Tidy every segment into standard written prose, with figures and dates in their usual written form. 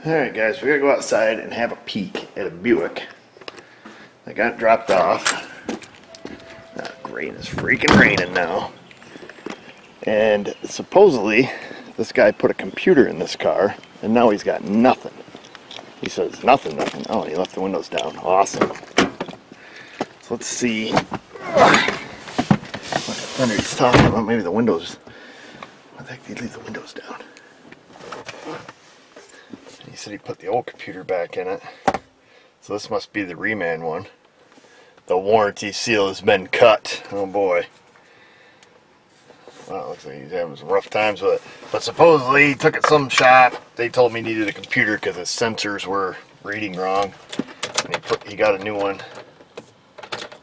Alright guys, we gotta go outside and have a peek at a Buick that got dropped off. Great, it's freaking raining now. And supposedly this guy put a computer in this car and now he's got nothing. He says nothing. Oh, he left the windows down. Awesome. So let's see what thunder he's talking about. Maybe the windows. I think he'd leave the windows down. He said he put the old computer back in it. So this must be the reman one. The warranty seal has been cut. Oh boy. Well, it looks like he's having some rough times with it. But supposedly he took it some shop. They told me he needed a computer because his sensors were reading wrong. And he got a new one.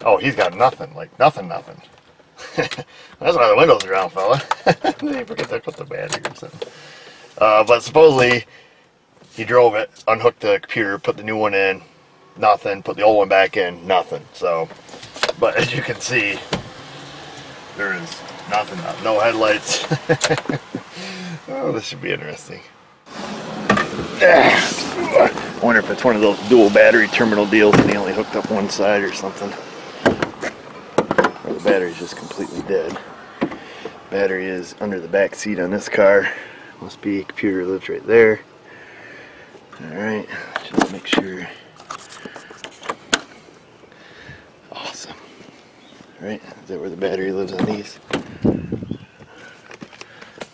Oh, he's got nothing. Like nothing. That's why the windows are down, fella. They forget to put the battery or something. But supposedly he drove it, unhooked the computer, put the new one in, nothing. Put the old one back in, nothing. So, but as you can see, there is nothing. No headlights. Oh, this should be interesting. I wonder if it's one of those dual battery terminal deals and he only hooked up one side or something. Or the battery's just completely dead. Battery is under the back seat on this car. Must be computer lives right there. Alright, just make sure. Awesome. Alright, is that where the battery lives on these?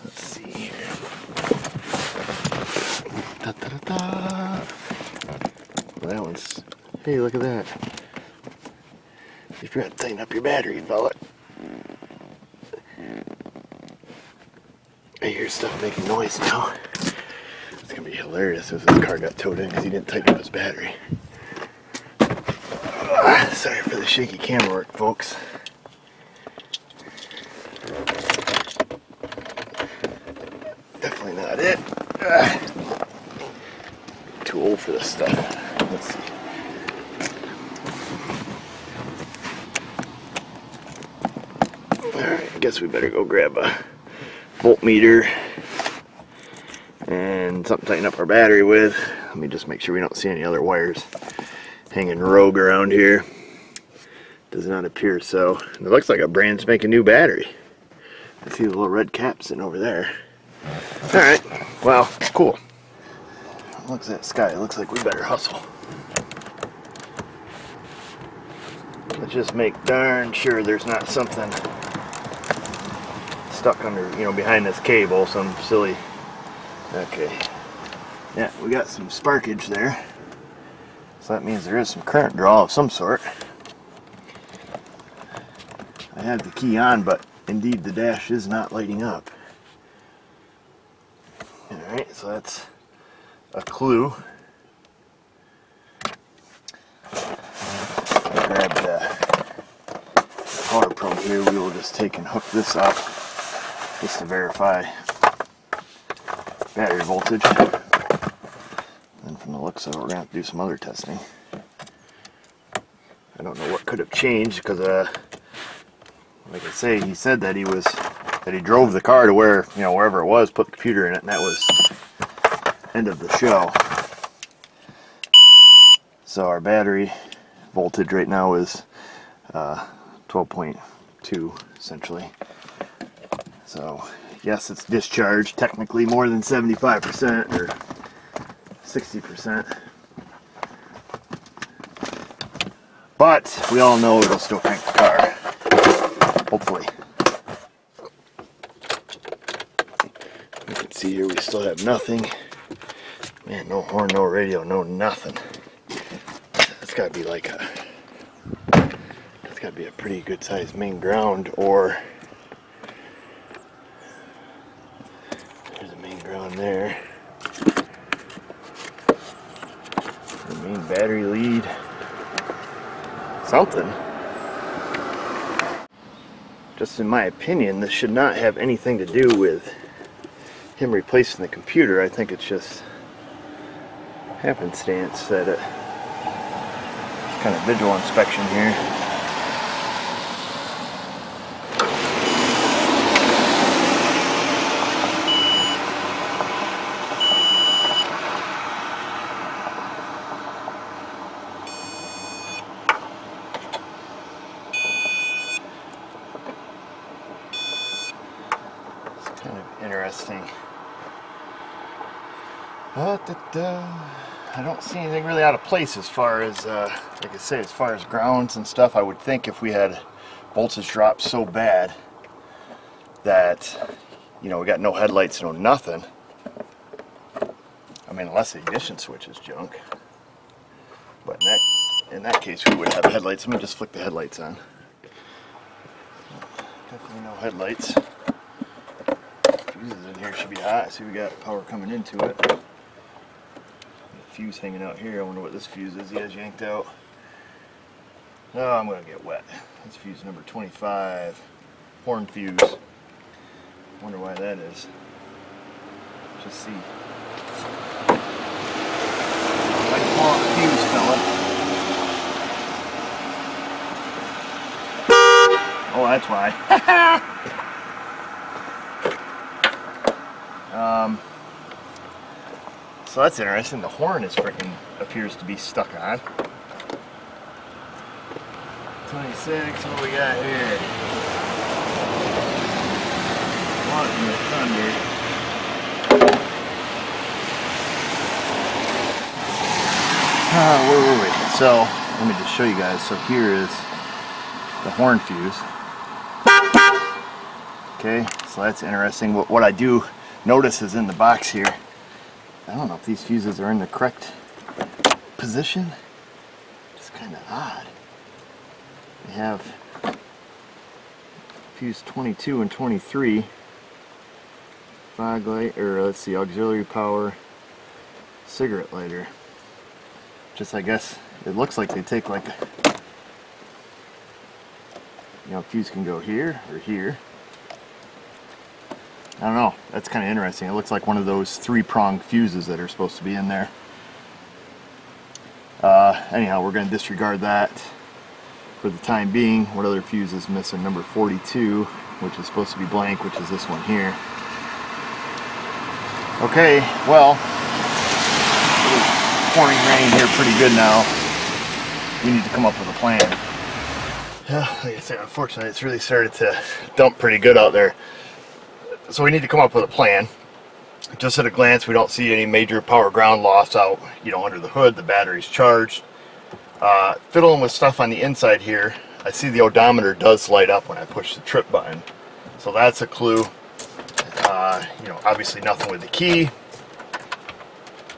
Let's see here. Da-da-da-da. Well, that one's, hey, look at that. You forgot to tighten up your battery, fella. I hear stuff making noise now. It's gonna be hilarious if this car got towed in because he didn't tighten up his battery. Sorry for the shaky camera work, folks. Definitely not it. Too old for this stuff. Let's see. Alright, I guess we better go grab a voltmeter and something to tighten up our battery with. Let me just make sure we don't see any other wires hanging rogue around here. Does not appear so. It looks like a brand spanking new battery. I see the little red cap sitting over there. Alright, well, cool. Looks at that sky. It looks like we better hustle. Let's just make darn sure there's not something stuck under, behind this cable, some silly. Okay. Yeah, we got some sparkage there. So that means there is some current draw of some sort. I have the key on, but indeed the dash is not lighting up. Alright, so that's a clue. Grab the power probe here. We will just take and hook this up just to verify battery voltage. And from the looks of it, we're going to have to do some other testing. I don't know what could have changed because, like I say, he said that he drove the car to where, wherever it was, put the computer in it, and that was end of the show. So our battery voltage right now is 12.2 essentially. So yes, it's discharged technically more than 75% or 60%, but we all know it'll still crank the car, hopefully. You can see here we still have nothing. Man, no horn, no radio, no nothing. It's got to be like it's got to be a pretty good sized main ground, or there's a main ground there. The main battery lead. Something. Just in my opinion, this should not have anything to do with him replacing the computer. I think it's just happenstance that it kind of visual inspection here. interesting. I don't see anything really out of place as far as, like I say, as far as grounds and stuff. I would think if we had voltage drop so bad that, you know, we got no headlights, no nothing. I mean, unless the ignition switch is junk. But in that case, we would have headlights. Let me just flick the headlights on. Definitely no headlights. Fuses in here should be hot. See, we got power coming into it. The fuse hanging out here. I wonder what this fuse is. He has yanked out. Oh, I'm going to get wet. That's fuse number 25. Horn fuse. Wonder why that is. Just see. Like long fuse, fella. Oh, that's why. So that's interesting. The horn is freaking appears to be stuck on. 26. What do we got here? What in the thunder? Wait. So let me just show you guys. So here is the horn fuse. Okay, so that's interesting. What I do notice is in the box here, I don't know if these fuses are in the correct position. It's kind of odd. They have fuse 22 and 23. Fog light, or let's see, auxiliary power, cigarette lighter. Just, I guess, it looks like they take like, you know, fuse can go here or here. I don't know, that's kind of interesting. It looks like one of those three-pronged fuses that are supposed to be in there. Anyhow, we're going to disregard that for the time being. What other fuse is missing? Number 42, which is supposed to be blank, which is this one here. Okay, well, it's pouring rain here pretty good now. We need to come up with a plan. Like I said, unfortunately, it's really started to dump pretty good out there. So we need to come up with a plan. Just at a glance, we don't see any major power ground loss out, you know, under the hood. The battery's charged. Fiddling with stuff on the inside here, I see the odometer does light up when I push the trip button. So that's a clue. You know, obviously nothing with the key.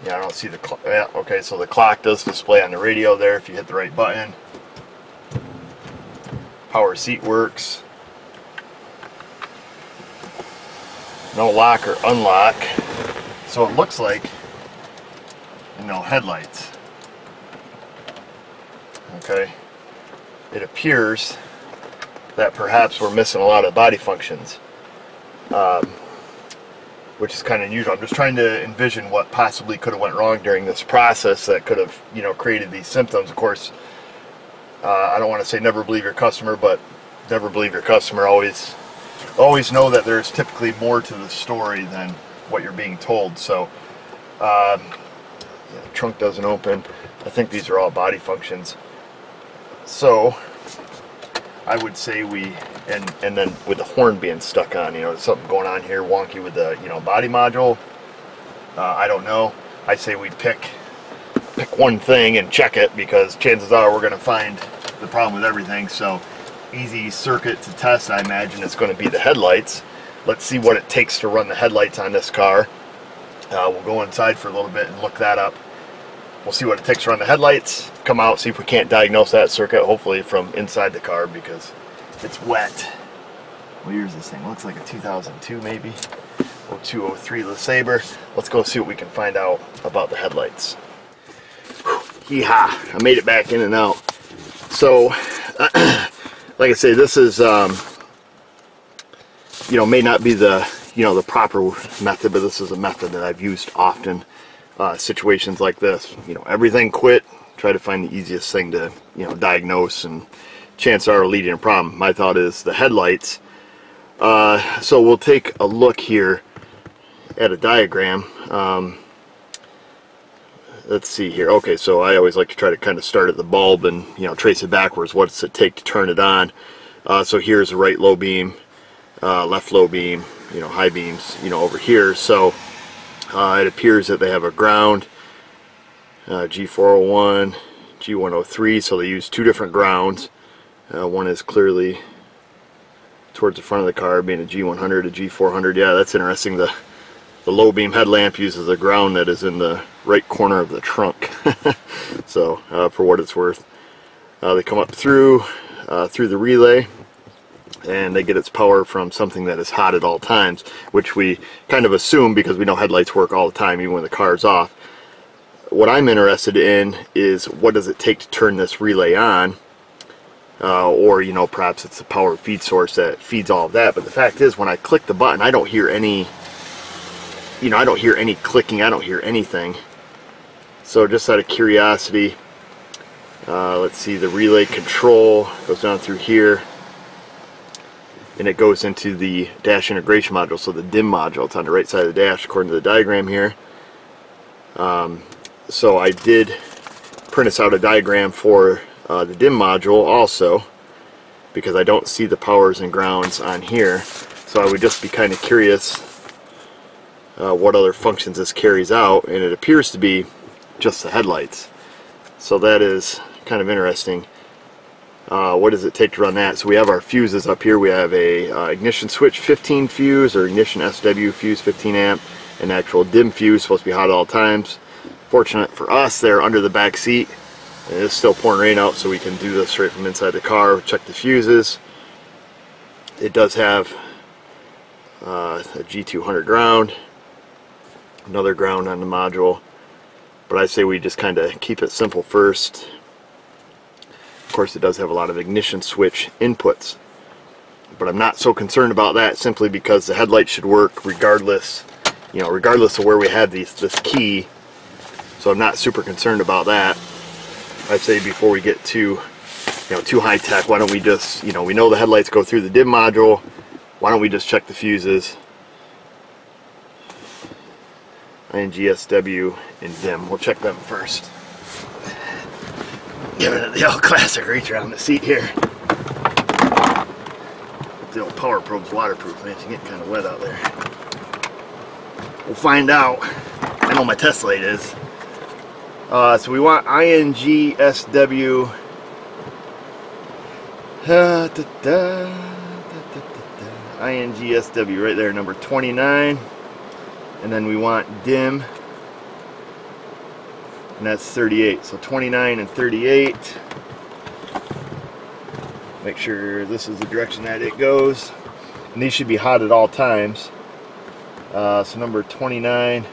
Yeah, I don't see the clock. Yeah, okay, so the clock does display on the radio there if you hit the right button. Power seat works. No lock or unlock. So it looks like no headlights. Okay. It appears that perhaps we're missing a lot of body functions. Which is kind of unusual. I'm just trying to envision what possibly could have went wrong during this process that could have, you know, created these symptoms. Of course, I don't want to say never believe your customer, but never believe your customer. Always know that there's typically more to the story than what you're being told. So, yeah, the trunk doesn't open. I think these are all body functions. So, I would say we, and then with the horn being stuck on, you know, there's something going on here wonky with the, you know, body module. I don't know. I say we pick one thing and check it, because chances are we're going to find the problem with everything. So easy circuit to test, I imagine it's going to be the headlights. Let's see what it takes to run the headlights on this car. We'll go inside for a little bit and look that up. We'll see what it takes to run the headlights, come out, see if we can't diagnose that circuit, hopefully from inside the car, because it's wet. What year is this thing? Looks like a 2002 maybe. 02, 03 LeSabre. Let's go see what we can find out about the headlights. Yeehaw! I made it back in and out. So, like I say, this is, you know, may not be the, you know, the proper method, but this is a method that I've used often. Situations like this, you know, everything quit, try to find the easiest thing to, you know, diagnose, and chances are leading a problem. My thought is the headlights. So we'll take a look here at a diagram. Let's see here. Okay, so I always like to try to kind of start at the bulb and, you know, trace it backwards. What does it take to turn it on? So here's the right low beam, left low beam, you know, high beams, you know, over here. So it appears that they have a ground, G401, G103, so they use two different grounds. One is clearly towards the front of the car, being a G100, a G400. Yeah, that's interesting. The low beam headlamp uses a ground that is in the right corner of the trunk. So for what it's worth, they come up through the relay, and they get its power from something that is hot at all times, which we kind of assume because we know headlights work all the time even when the car is off. What I'm interested in is what does it take to turn this relay on, or you know, perhaps it's the power feed source that feeds all of that. But the fact is, when I click the button, I don't hear any, you know, I don't hear any clicking, I don't hear anything. So just out of curiosity, let's see, the relay control goes down through here, and it goes into the dash integration module, so the DIM module. It's on the right side of the dash according to the diagram here. So I did print us out a diagram for the DIM module also, because I don't see the powers and grounds on here. So I would just be kind of curious what other functions this carries out, and it appears to be just the headlights. So that is kind of interesting. What does it take to run that? So we have our fuses up here. We have a ignition switch 15 fuse, or ignition SW fuse 15 amp, an actual DIM fuse supposed to be hot at all times. Fortunate for us, they're under the back seat, and it's still pouring rain out, so we can do this straight from inside the car. Check the fuses. It does have a G200 ground, another ground on the module, but I say we just kind of keep it simple first. Of course, it does have a lot of ignition switch inputs, but I'm not so concerned about that, simply because the headlight should work regardless, you know, regardless of where we have this key. So I'm not super concerned about that. I'd say before we get too, you know, too high tech, why don't we just, you know, we know the headlights go through the DIM module. Why don't we just check the fuses? INGSW and DIM. We'll check them first. Giving it the old classic reach around the seat here. The old power probe's waterproof, man. It's getting kind of wet out there. We'll find out. I know my test light is. So we want INGSW. INGSW right there, number 29. And then we want DIM, and that's 38. So 29 and 38. Make sure this is the direction that it goes. And these should be hot at all times. So number 29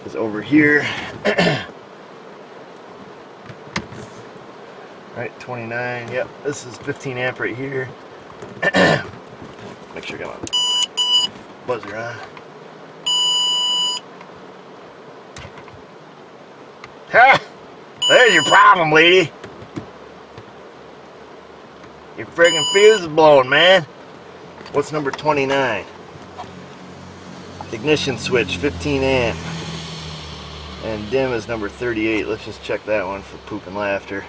is over here. Right, 29. Yep, this is 15 amp right here. Make sure I got my buzzer on. Ha! There's your problem, lady. Your friggin' fuse is blowing, man. What's number 29? Ignition switch, 15 amp. And DIM is number 38. Let's just check that one for poop and laughter.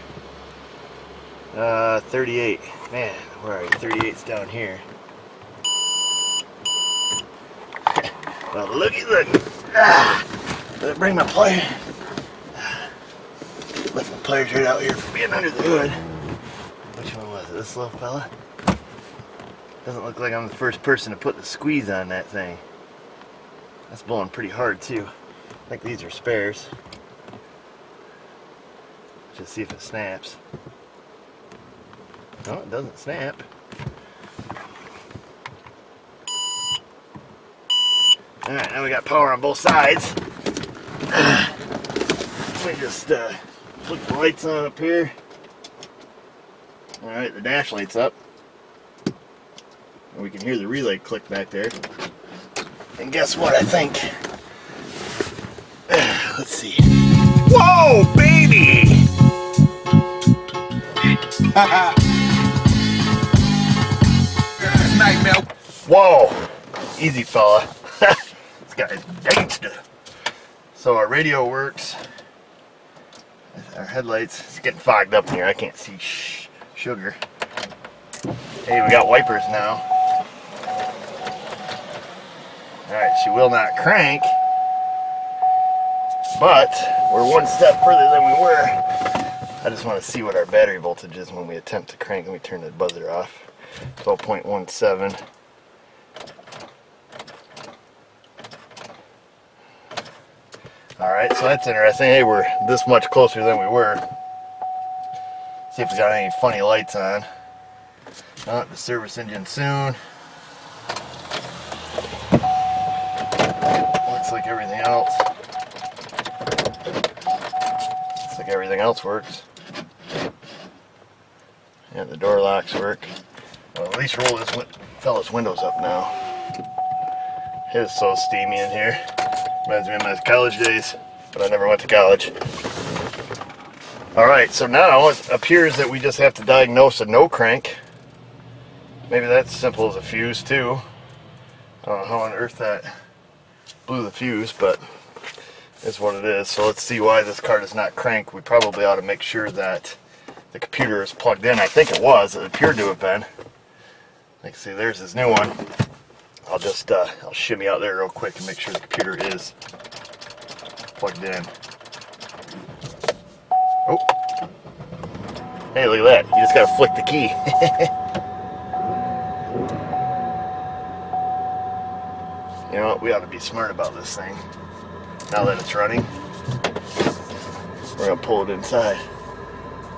38. Man, where are you? 38's down here. Well, looky. Let me bring my pliers. Lift my pliers right out here from being under the hood. Which one was it? This little fella? Doesn't look like I'm the first person to put the squeeze on that thing. That's blowing pretty hard too. I think these are spares. Just see if it snaps. No, it doesn't snap. Alright, now we got power on both sides. Let me just flick the lights on up here. Alright, the dash light's up. And we can hear the relay click back there. And guess what, I think? Let's see. Whoa, baby! Whoa! Easy, fella. This guy's gangsta. So our radio works. Our headlights, it's getting fogged up in here. I can't see sugar. Hey, we got wipers now. Alright, she will not crank, but we're one step further than we were. I just want to see what our battery voltage is when we attempt to crank. Let me turn the buzzer off. 12.17. Alright, so that's interesting. Hey, we're this much closer than we were. See if we got any funny lights on. Oh, the service engine soon. Looks like everything else. Looks like everything else works. Yeah, the door locks work. Well, at least roll this fella's windows up now. It is so steamy in here. Reminds me of my college days, but I never went to college. Alright, so now it appears that we just have to diagnose a no crank. Maybe that's simple as a fuse too. I don't know how on earth that blew the fuse, but it's what it is. So let's see why this car does not crank. We probably ought to make sure that the computer is plugged in. I think it was. It appeared to have been. Like, see, there's his new one. I'll just I'll shimmy out there real quick and make sure the computer is plugged in. Oh, hey, look at that! You just gotta flick the key. You know what? We ought to be smart about this thing. Now that it's running, we're gonna pull it inside.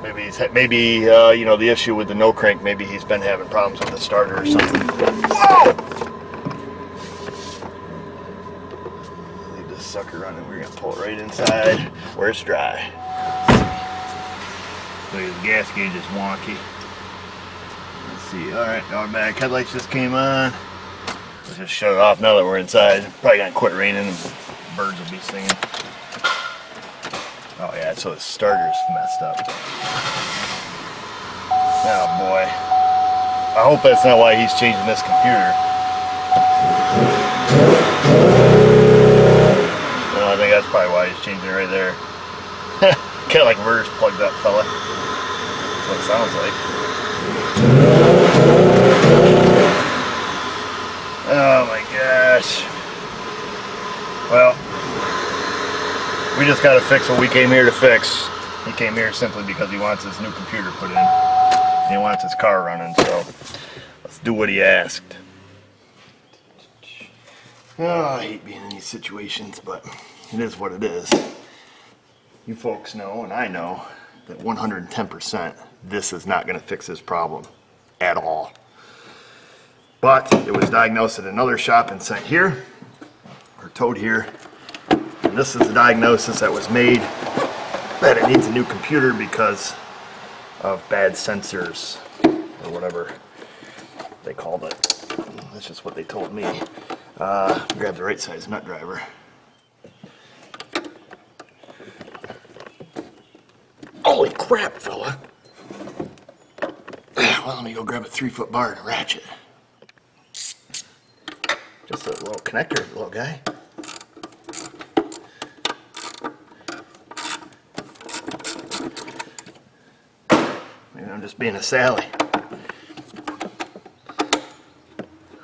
Maybe you know, the issue with the no crank. Maybe he's been having problems with the starter or something. Whoa! Sucker running. We're gonna pull it right inside where it's dry. Look at the gas gauge is wonky. Let's see. Alright, automatic headlights just came on. Let's just shut it off now that we're inside. Probably gonna quit raining and birds will be singing. Oh yeah, so the starter's messed up. Oh boy. I hope that's not why he's changing this computer. I think that's probably why he's changing it right there. Kind of like inverter's plugged up, fella. That's what it sounds like. Oh my gosh. Well, we just got to fix what we came here to fix. He came here simply because he wants his new computer put in. He wants his car running, so let's do what he asked. Oh, I hate being in these situations, but it is what it is. You folks know, and I know, that 110% this is not going to fix this problem at all. But it was diagnosed at another shop and sent here, or towed here. And this is the diagnosis that was made, that it needs a new computer because of bad sensors, or whatever they called it. That's just what they told me. Grab the right size nut driver. Holy crap, fella. Well, let me go grab a 3-foot bar and a ratchet. Just a little connector, little guy. Maybe I'm just being a Sally.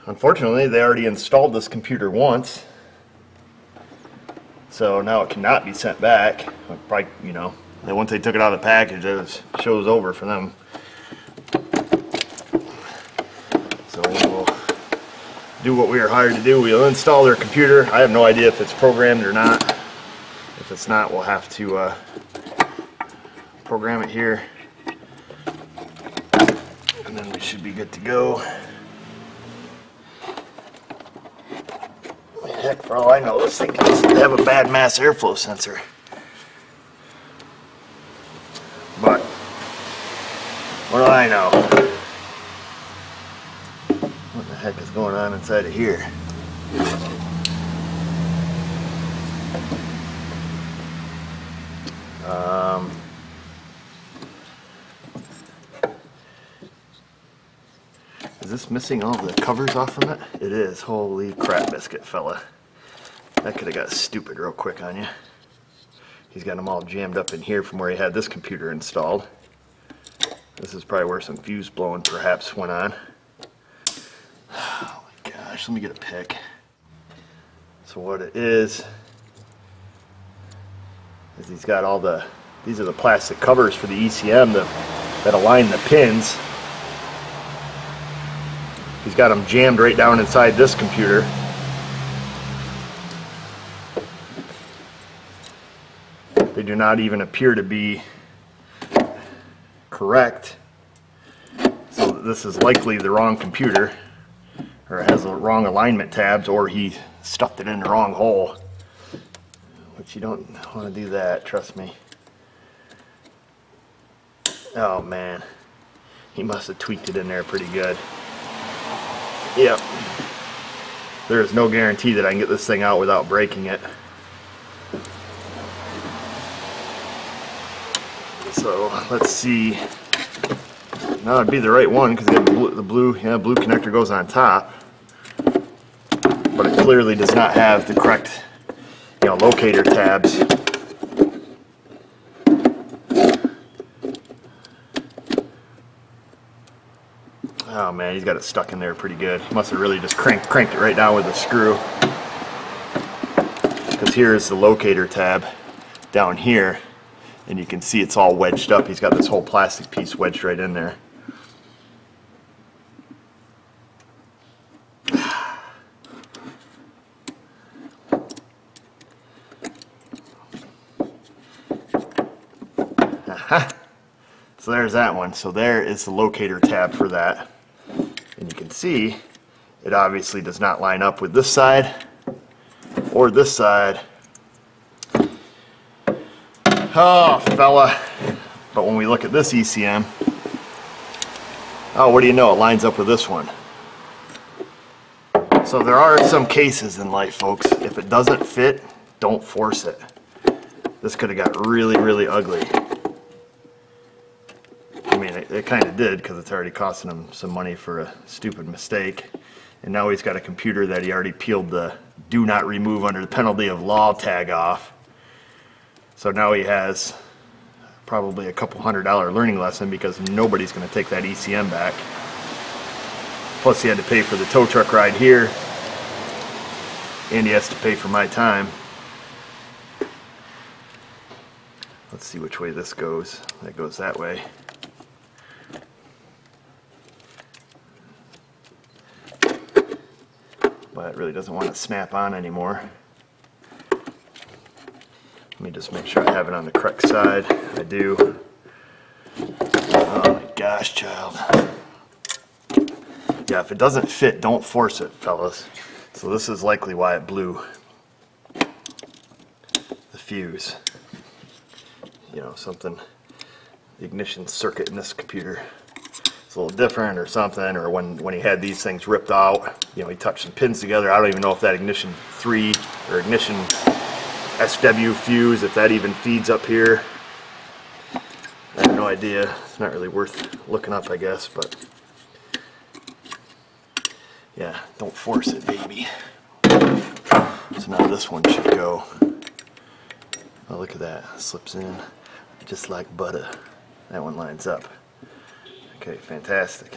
Unfortunately, they already installed this computer once, so now it cannot be sent back. Probably, you know, once they took it out of the package, it shows over for them. So we'll do what we are hired to do. We'll install their computer. I have no idea if it's programmed or not. If it's not, we'll have to program it here, and then we should be good to go. Heck, for all I know, this thing can have a bad mass airflow sensor. But what do I know? What the heck is going on inside of here? Is this missing all the covers off from it? It is. Holy crap, biscuit fella. That could have got stupid real quick on you. He's got them all jammed up in here from where he had this computer installed. This is probably where some fuse blowing perhaps went on. Oh my gosh, let me get a pick. So what it is he's got all the, these are the plastic covers for the ECM that align the pins. He's got them jammed right down inside this computer. They do not even appear to be correct. So this is likely the wrong computer, or it has the wrong alignment tabs, or he stuffed it in the wrong hole. Which you don't want to do that, trust me. Oh man, he must have tweaked it in there pretty good. Yep. There is no guarantee that I can get this thing out without breaking it. So let's see. Now it'd be the right one because the blue connector goes on top, but it clearly does not have the correct, locator tabs. Oh man, he's got it stuck in there pretty good. He must have really just cranked it right down with a screw. Because here's the locator tab down here, and you can see it's all wedged up. He's got this whole plastic piece wedged right in there. So there's that one. So there is the locator tab for that. And you can see it obviously does not line up with this side or this side. Oh, fella. But when we look at this ECM, oh, what do you know? It lines up with this one. So there are some cases in life, folks. If it doesn't fit, don't force it. This could have got really, really ugly. I mean, it kind of did because it's already costing him some money for a stupid mistake. And now he's got a computer that he already peeled the "do not remove under the penalty of law" tag off. So now he has probably a couple $100 learning lesson because nobody's going to take that ECM back. Plus he had to pay for the tow truck ride here, and he has to pay for my time. Let's see which way this goes. That goes that way. But it really doesn't want to snap on anymore. Let me just make sure I have it on the correct side. I do. Oh my gosh, child. Yeah, if it doesn't fit, don't force it, fellas. So this is likely why it blew the fuse. Something, the ignition circuit in this computer is a little different or something, or when he had these things ripped out, he touched some pins together. I don't even know if that ignition 3 or ignition SW fuse, if that even feeds up here. I have no idea. It's not really worth looking up, I guess, but yeah, don't force it, baby. So now this one should go. Oh, look at that. Slips in just like butter. That one lines up. Okay, fantastic.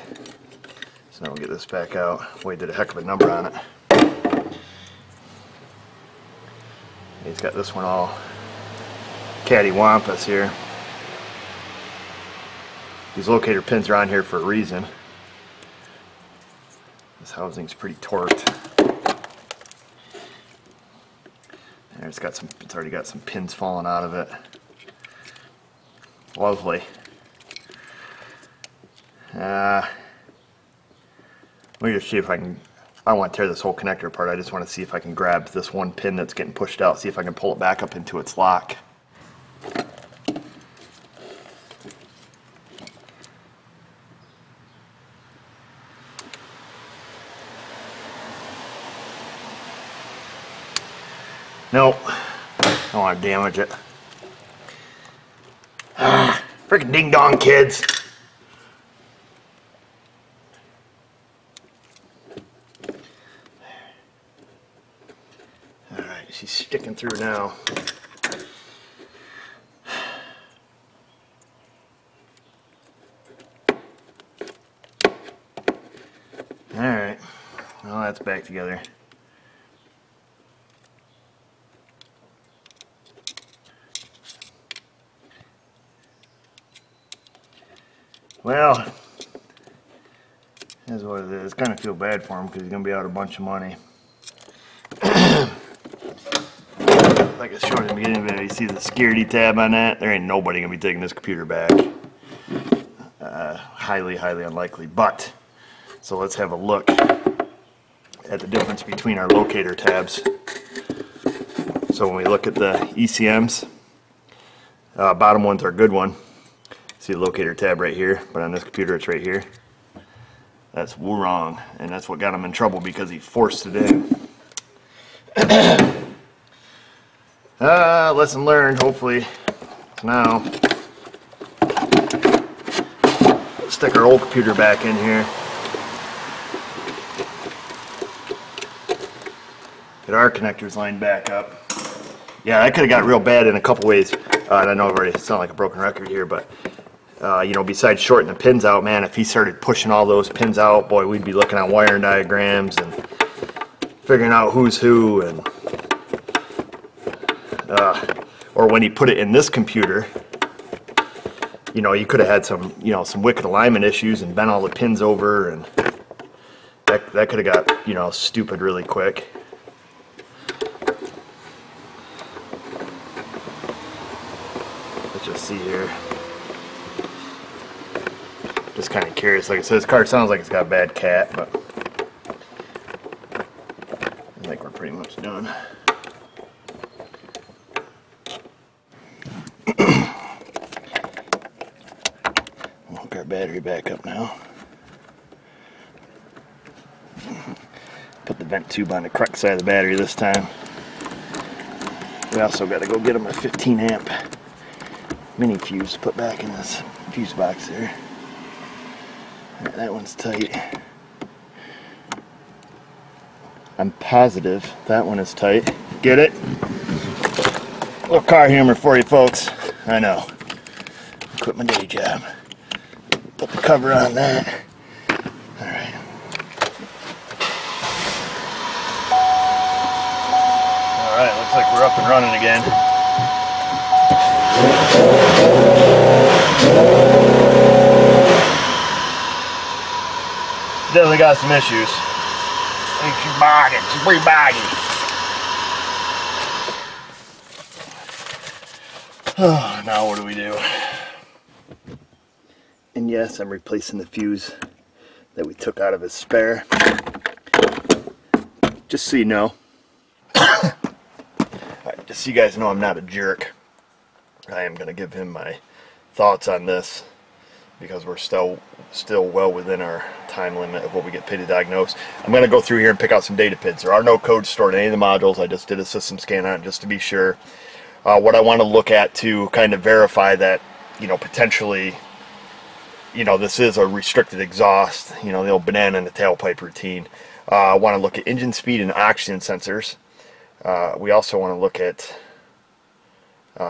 So now we'll get this back out. Boy, did a heck of a number on it. He's got this one all cattywampus here. These locator pins are on here for a reason. This housing's pretty torqued. And it's already got some pins falling out of it. Lovely. Let me just see if I can. I don't want to tear this whole connector apart. I just want to see if I can grab this one pin that's getting pushed out, see if I can pull it back up into its lock. Nope. I don't want to damage it. Freaking ding dong kids. Alright, she's sticking through now. Alright, well, that's back together. Well, that's what it is. Kind of feel bad for him because he's going to be out a bunch of money. Like I showed in the beginning of it, you see the security tab on that? There ain't nobody going to be taking this computer back. Highly, highly unlikely. But, so let's have a look at the difference between our locator tabs. So when we look at the ECMs, bottom one's our good one. See the locator tab right here, but on this computer it's right here. That's wrong, and that's what got him in trouble because he forced it in. Lesson learned, hopefully. Now, let's stick our old computer back in here. Get our connectors lined back up. Yeah, that could have got real bad in a couple ways. I know I've already sound like a broken record here, but you know, besides shorting the pins out, man, if he started pushing all those pins out, boy, we'd be looking at wiring diagrams and figuring out who's who. And or when he put it in this computer, you know, you could have had some, you know, some wicked alignment issues and bent all the pins over, and that could have got, you know, stupid really quick. Let's just see here. Just kind of curious. Like I said, this car sounds like it's got a bad cat, but I think we're pretty much done. We'll hook our battery back up now. Put the vent tube on the correct side of the battery this time. We also got to go get him a 15 amp mini fuse to put back in this fuse box there. Right, that one's tight. I'm positive that one is tight. Get it? Little car humor for you folks. I know. Quit my day job. Put the cover on that. Alright. Alright, looks like we're up and running again. Definitely got some issues. I think she's bogging. She's pretty boggy. Oh, now what do we do? And yes, I'm replacing the fuse that we took out of his spare. Just so you know. Alright, just so you guys know I'm not a jerk. I am going to give him my thoughts on this, because we're still well within our time limit of what we get paid to diagnose. I'm going to go through here and pick out some data pins. There are no codes stored in any of the modules. I just did a system scan on it just to be sure. What I want to look at to kind of verify that, you know, potentially, you know, this is a restricted exhaust, you know, the old banana in the tailpipe routine. I want to look at engine speed and oxygen sensors. We also want to look at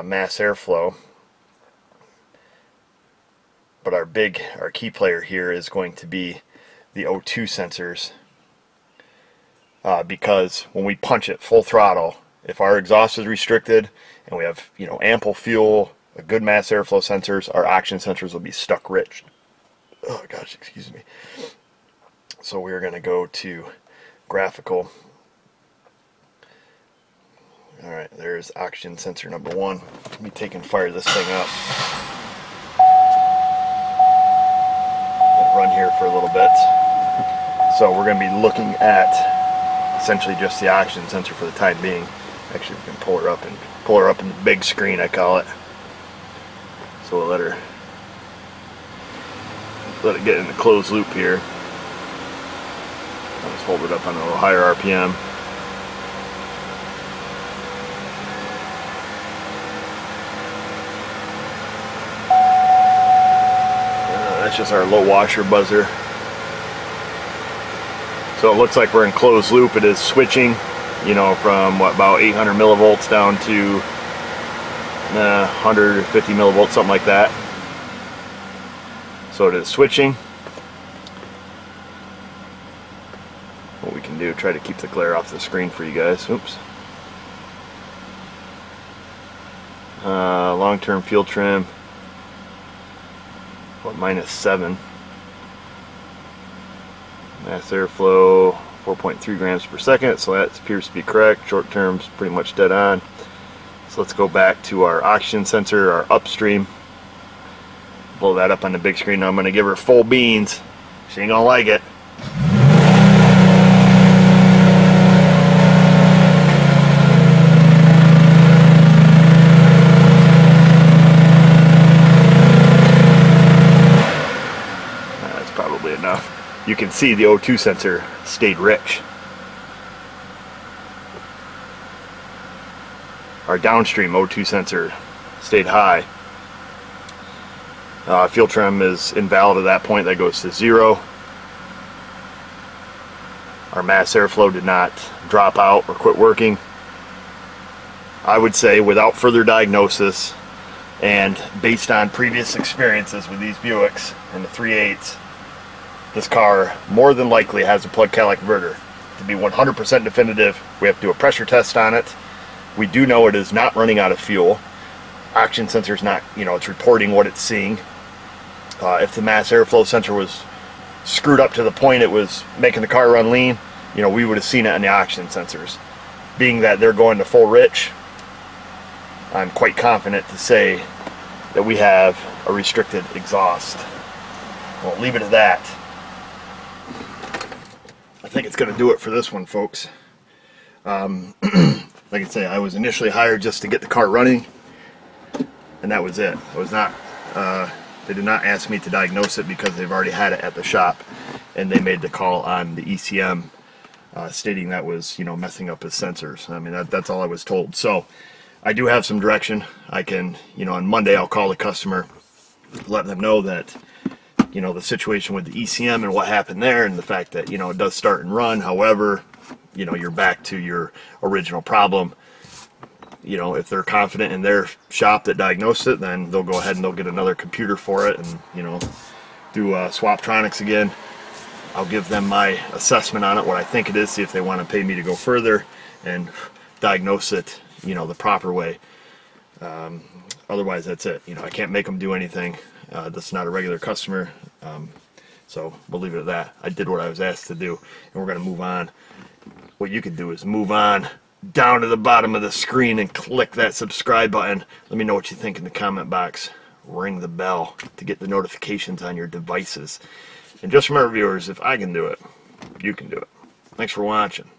mass airflow. But our key player here is going to be the O2 sensors, because when we punch it full throttle, if our exhaust is restricted and we have, you know, ample fuel, a good mass airflow sensors, our oxygen sensors will be stuck rich. Oh gosh, excuse me. So we're going to go to graphical. Alright, there's oxygen sensor number 1. Let me take and fire this thing up. Run here for a little bit. So we're going to be looking at essentially just the oxygen sensor for the time being. Actually, we can pull her up in the big screen, I call it. So we'll let it get in the closed loop here. I'll just hold it up on a little higher RPM. That's just our low washer buzzer. So it looks like we're in closed loop. It is switching, you know, from what, about 800 millivolts down to 150 millivolts, something like that. So it is switching. What we can do, try to keep the glare off the screen for you guys. Oops. Long-term fuel trim. -7. Mass airflow 4.3 grams per second, so that appears to be correct. Short term's pretty much dead on. So let's go back to our oxygen sensor, our upstream. Blow that up on the big screen. Now I'm going to give her full beans. She ain't gonna like it. That's probably enough. You can see the O2 sensor stayed rich. Our downstream O2 sensor stayed high. Fuel trim is invalid at that point. That goes to 0. Our mass airflow did not drop out or quit working. I would say, without further diagnosis and based on previous experiences with these Buicks and the 3.8s, this car more than likely has a plug catalytic converter. To be 100% definitive, we have to do a pressure test on it. We do know it is not running out of fuel. Oxygen sensor is not, it's reporting what it's seeing. If the mass airflow sensor was screwed up to the point it was making the car run lean, we would have seen it in the oxygen sensors. Being that they're going to full rich, I'm quite confident to say that we have a restricted exhaust. We'll leave it at that. I think it's going to do it for this one, folks. Like I say, I was initially hired just to get the car running, and that was it. I was not, they did not ask me to diagnose it because they've already had it at the shop, and they made the call on the ECM stating that was, messing up his sensors. I mean, that's all I was told. So I do have some direction. I can, on Monday I'll call the customer, let them know that, the situation with the ECM and what happened there, and the fact that, it does start and run. However, you're back to your original problem. If they're confident in their shop that diagnosed it, then they'll go ahead and they'll get another computer for it and, do Swaptronics again. I'll give them my assessment on it, what I think it is, see if they want to pay me to go further and diagnose it, the proper way. Otherwise, that's it. I can't make them do anything. That's not a regular customer. So we'll leave it at that. I did what I was asked to do, and we're going to move on. What you can do is move on down to the bottom of the screen and click that subscribe button. Let me know what you think in the comment box. Ring the bell to get the notifications on your devices. And just remember, viewers, if I can do it, you can do it. Thanks for watching.